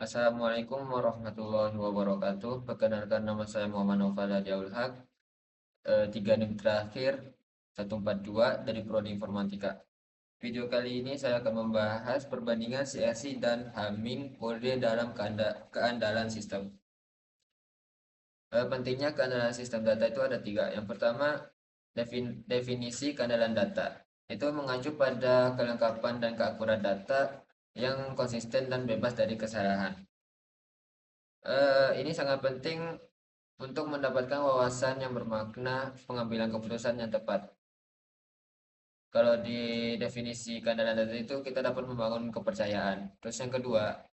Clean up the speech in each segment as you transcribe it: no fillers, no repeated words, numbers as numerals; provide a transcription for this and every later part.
Assalamualaikum warahmatullahi wabarakatuh. Perkenalkan nama saya Muhammad Naufal Hadiaul Haq, 3 NIM terakhir 142 dari Prodi Informatika. Video kali ini saya akan membahas perbandingan CRC dan Hamming kode dalam keandalan sistem. Pentingnya keandalan sistem data itu ada tiga. Yang pertama, definisi keandalan data. Itu mengacu pada kelengkapan dan keakurat data yang konsisten dan bebas dari kesalahan. Ini sangat penting untuk mendapatkan wawasan yang bermakna, pengambilan keputusan yang tepat. Kalau di definisi keandalan data itu kita dapat membangun kepercayaan. Terus yang kedua,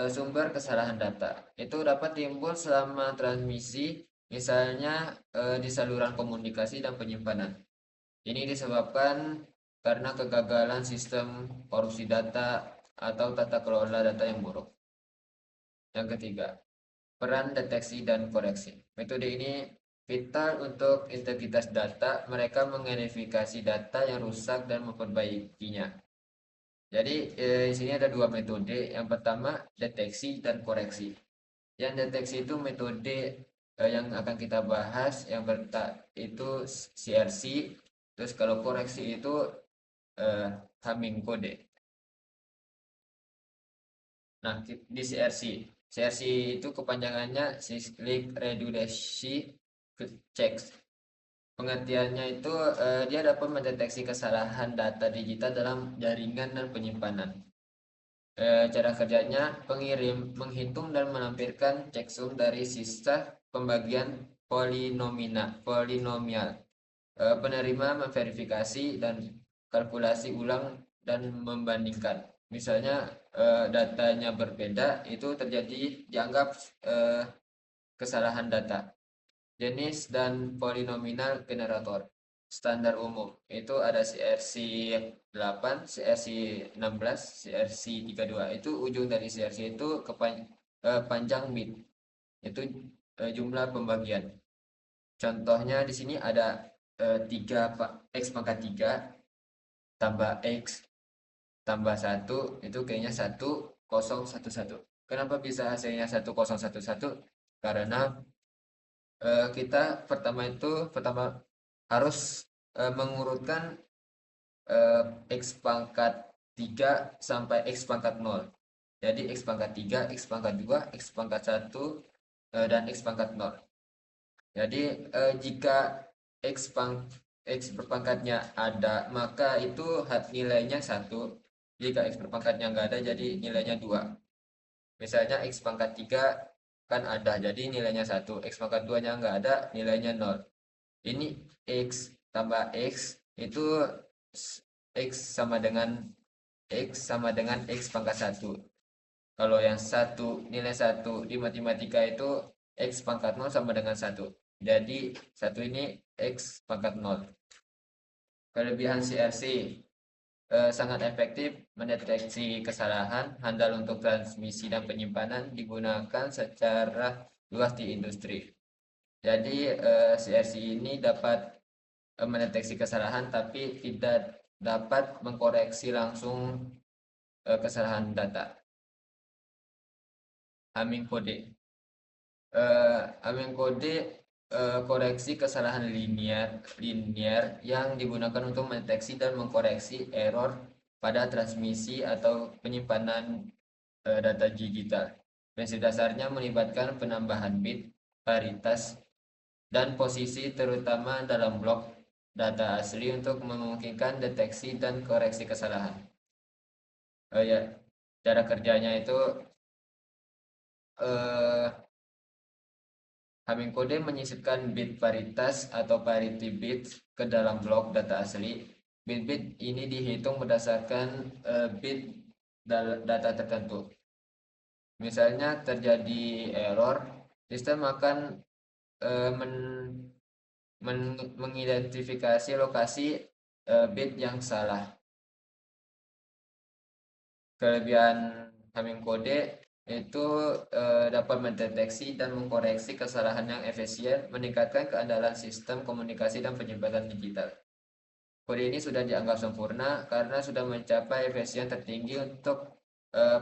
sumber kesalahan data. Itu dapat timbul selama transmisi, misalnya di saluran komunikasi dan penyimpanan. Ini disebabkan karena kegagalan sistem korupsi data atau tata kelola data yang buruk. Yang ketiga, peran deteksi dan koreksi. Metode ini vital untuk integritas data. Mereka mengidentifikasi data yang rusak dan memperbaikinya. Jadi di sini ada dua metode. Yang pertama deteksi dan koreksi. Yang deteksi itu metode yang akan kita bahas. Itu CRC. Terus kalau koreksi itu eh, Hamming kode. Nah, di CRC. CRC itu kepanjangannya Cyclic Reduction Checks. Pengertiannya itu dia dapat mendeteksi kesalahan data digital dalam jaringan dan penyimpanan. Cara kerjanya, pengirim menghitung dan menampilkan checksum dari sisa pembagian polinomial. Penerima memverifikasi dan kalkulasi ulang dan membandingkan. Misalnya datanya berbeda, itu terjadi dianggap eh, kesalahan data. Jenis dan polinomial generator. Standar umum itu ada CRC 8, CRC 16, CRC 32. Itu ujung dari CRC itu panjang bit. Itu jumlah pembagian. Contohnya di sini ada 3 X pangkat 3 tambah X tambah satu itu kayaknya 1011. Kenapa bisa hasilnya 1011? Karena kita pertama harus mengurutkan X pangkat 3 sampai X pangkat 0. Jadi X pangkat 3, X pangkat 2, X pangkat 1, dan X pangkat 0. Jadi jika X X berpangkatnya ada, maka itu nilainya 1. Jika X berpangkatnya nggak ada, jadi nilainya 2. Misalnya X pangkat 3 kan ada, jadi nilainya 1. X pangkat 2-nya nggak ada, nilainya 0. Ini X tambah X itu X sama dengan X pangkat 1. Kalau yang nilai 1 di matematika itu X pangkat 0 sama dengan 1. Jadi 1 ini X pangkat 0. Kelebihan CRC sangat efektif mendeteksi kesalahan, handal untuk transmisi dan penyimpanan, digunakan secara luas di industri. Jadi CRC ini dapat mendeteksi kesalahan tapi tidak dapat mengkoreksi langsung kesalahan data. Hamming kode. Hamming kode koreksi kesalahan linear yang digunakan untuk mendeteksi dan mengkoreksi error pada transmisi atau penyimpanan data digital. Prinsip dasarnya melibatkan penambahan bit, paritas, dan posisi terutama dalam blok data asli untuk memungkinkan deteksi dan koreksi kesalahan. Ya, cara kerjanya itu eh, Hamming kode menyisipkan bit paritas atau parity bit ke dalam blok data asli. Bit-bit ini dihitung berdasarkan bit data tertentu. Misalnya terjadi error, sistem akan eh, men- mengidentifikasi lokasi bit yang salah. Kelebihan Hamming kode itu dapat mendeteksi dan mengkoreksi kesalahan yang efisien, meningkatkan keandalan sistem komunikasi dan penyimpanan digital. Kode ini sudah dianggap sempurna karena sudah mencapai efisien tertinggi untuk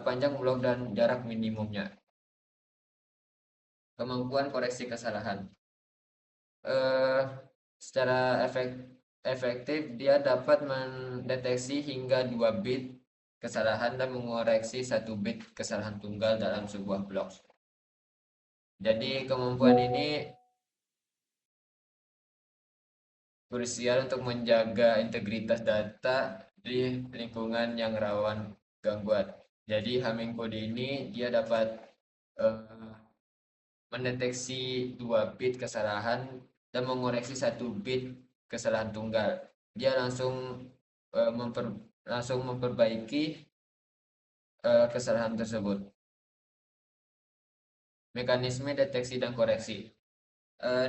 panjang blok dan jarak minimumnya. Kemampuan koreksi kesalahan. Eh, Secara efektif dia dapat mendeteksi hingga 2 bit kesalahan dan mengoreksi 1 bit kesalahan tunggal dalam sebuah blok. Jadi kemampuan ini krusial untuk menjaga integritas data di lingkungan yang rawan gangguan. Jadi Hamming code ini dia dapat eh, mendeteksi 2 bit kesalahan dan mengoreksi 1 bit kesalahan tunggal. Dia langsung eh, memper, langsung memperbaiki kesalahan tersebut. Mekanisme deteksi dan koreksi.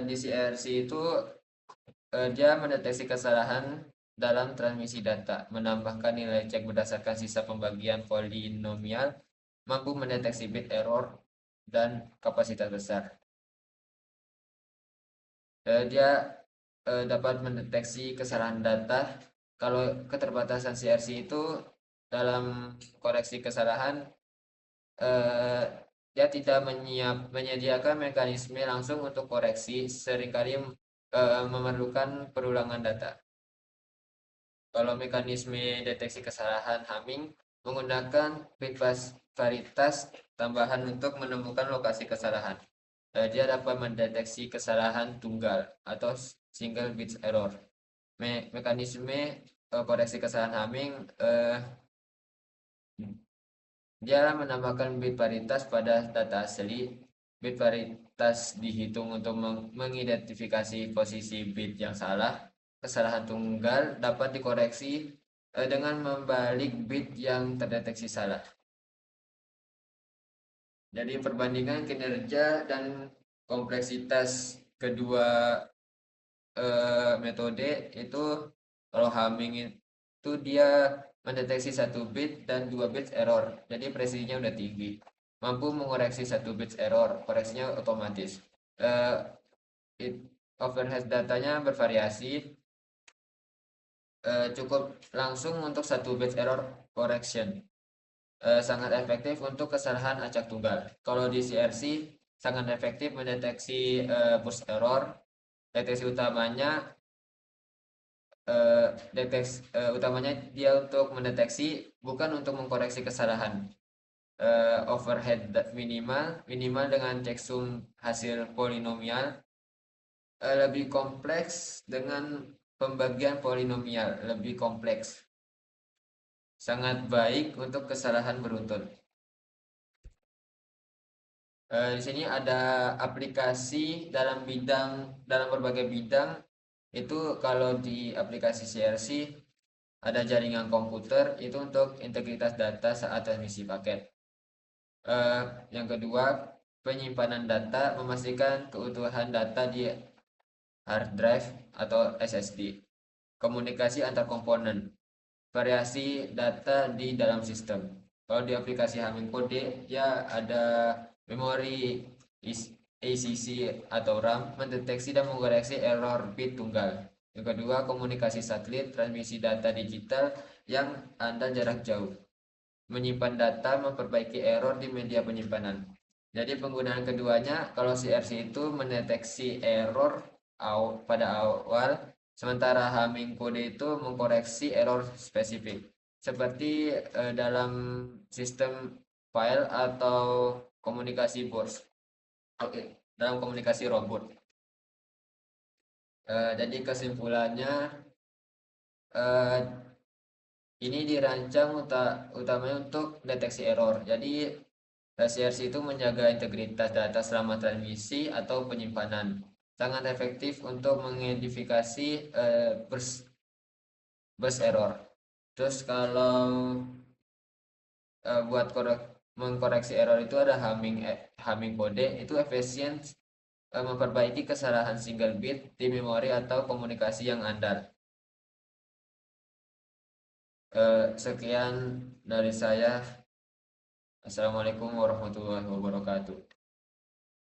Di CRC itu dia mendeteksi kesalahan dalam transmisi data, menambahkan nilai cek berdasarkan sisa pembagian polinomial, mampu mendeteksi bit error dan kapasitas besar. Dia dapat mendeteksi kesalahan data. Kalau keterbatasan CRC itu dalam koreksi kesalahan, eh, dia tidak menyediakan mekanisme langsung untuk koreksi, seringkali memerlukan perulangan data. Kalau mekanisme deteksi kesalahan Hamming menggunakan bit varietas tambahan untuk menemukan lokasi kesalahan. Dia dapat mendeteksi kesalahan tunggal atau single bit error. Mekanisme koreksi kesalahan Hamming dia menambahkan bit paritas pada data asli. Bit paritas dihitung untuk mengidentifikasi posisi bit yang salah. Kesalahan tunggal dapat dikoreksi dengan membalik bit yang terdeteksi salah. Jadi perbandingan kinerja dan kompleksitas kedua metode itu, kalau Hamming itu dia mendeteksi 1 bit dan 2 bit error, jadi presisinya udah tinggi, mampu mengoreksi 1 bit error, koreksinya otomatis. uh, Overhead datanya bervariasi, cukup langsung untuk 1 bit error correction, sangat efektif untuk kesalahan acak tunggal. Kalau di CRC sangat efektif mendeteksi burst error. Deteksi utamanya utamanya dia untuk mendeteksi, bukan untuk mengkoreksi kesalahan. Overhead minimal dengan checksum hasil polinomial, lebih kompleks dengan pembagian polinomial lebih kompleks, sangat baik untuk kesalahan beruntun. Di sini ada aplikasi dalam berbagai bidang. Itu kalau di aplikasi CRC ada jaringan komputer, itu untuk integritas data saat transmisi paket. Yang kedua, penyimpanan data, memastikan keutuhan data di hard drive atau SSD. Komunikasi antar komponen, variasi data di dalam sistem. Kalau di aplikasi Hamming Code, ya ada memori ACC atau RAM, mendeteksi dan mengoreksi error bit tunggal. Yang kedua, komunikasi satelit, transmisi data digital yang andal jarak jauh. Menyimpan data, memperbaiki error di media penyimpanan. Jadi penggunaan keduanya, kalau CRC itu mendeteksi error pada awal, sementara Hamming Code itu mengkoreksi error spesifik, seperti dalam sistem file atau komunikasi bos. Oke, dalam komunikasi robot. Jadi kesimpulannya, eh, ini dirancang utamanya untuk deteksi error. Jadi CRC itu menjaga integritas data selama transmisi atau penyimpanan. Sangat efektif untuk mengidentifikasi burst error. Terus kalau buat mengkoreksi error itu ada Hamming code, itu efisien memperbaiki kesalahan single bit di memori atau komunikasi yang andal. Sekian dari saya. Assalamualaikum warahmatullahi wabarakatuh.